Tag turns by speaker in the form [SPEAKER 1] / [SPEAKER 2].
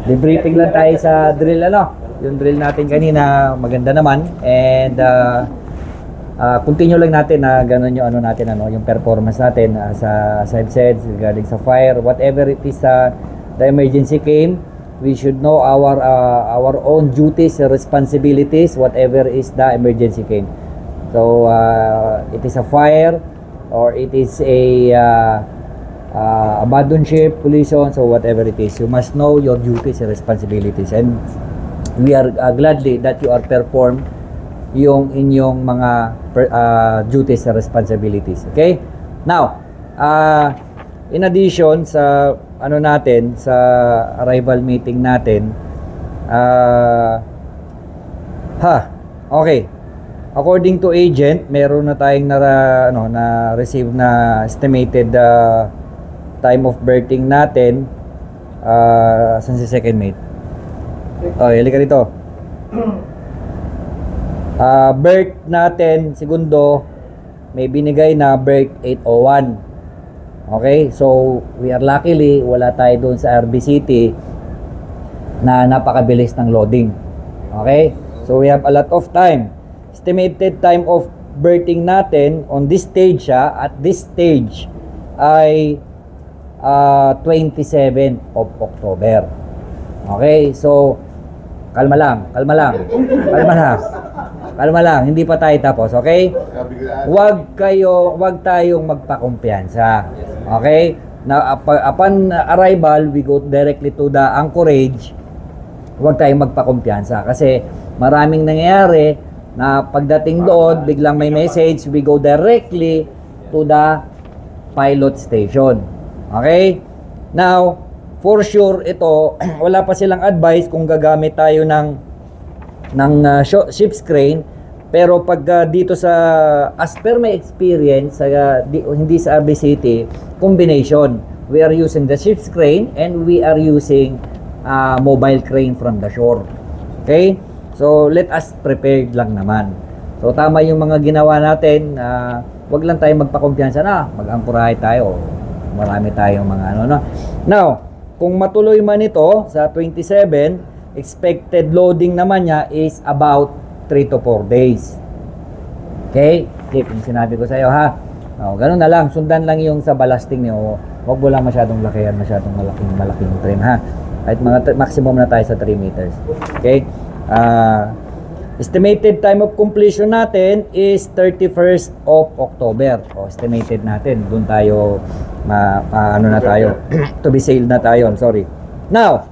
[SPEAKER 1] Debriefing lang tayo sa drill, ano? Yung drill natin kanina, maganda naman. And continue lang natin na ganun yung ano natin, ano, yung performance natin as I've said regarding sa fire, whatever it is, the emergency came, we should know our own duties, responsibilities, whatever is the emergency came. So it is a fire or it is a abandoned ship, collision, so whatever it is, you must know your duties and responsibilities, and we are gladly that you are performed yung inyong mga duties and responsibilities. Okay, now in addition sa ano natin, sa arrival meeting natin, okay, according to agent, meron na tayong na receive na estimated time of berthing natin. Saan si second mate? Oh, halika dito. Berth natin, segundo, may binigay na berth 801. Okay, so we are luckily, wala tayo doon sa RBCT na napakabilis ng loading. Okay, so we have a lot of time. Estimated time of berthing natin on this stage, at this stage ay 27 of October. Okay, so kalma lang, hindi pa tayo tapos, okay? Huwag tayong magpakumpiyansa. Okay? Na upon arrival, we go directly to the anchorage. Huwag tayong magpakumpiyansa kasi maraming nangyayari na pagdating doon, biglang may message, we go directly to the pilot station. Okay? Now, for sure, ito, wala pa silang advice kung gagamit tayo ng ship's crane. Pero pag dito sa, as per my experience, hindi sa RBCT, combination. We are using the ship's crane and we are using mobile crane from the shore. Okay? So, let us prepared lang naman. So, tama yung mga ginawa natin. Wag lang tayo magpakumpiyansa na mag-angkurahe tayo. Marami tayong mga ano. Now, kung matuloy man ito sa 27, expected loading naman niya is about 3 to 4 days. Okay? Yung sinabi ko sa iyo, ha? Ganun na lang. Sundan lang yung sa ballasting niyo. Huwag mo lang masyadong lakihan, masyadong malaking trim, ha? Kahit mga maximum na tayo sa 3 meters. Okay? Estimated time of completion natin is 31st of October. Estimated natin. Doon tayo, ano na tayo, to be sailed na tayo. I'm sorry. Now,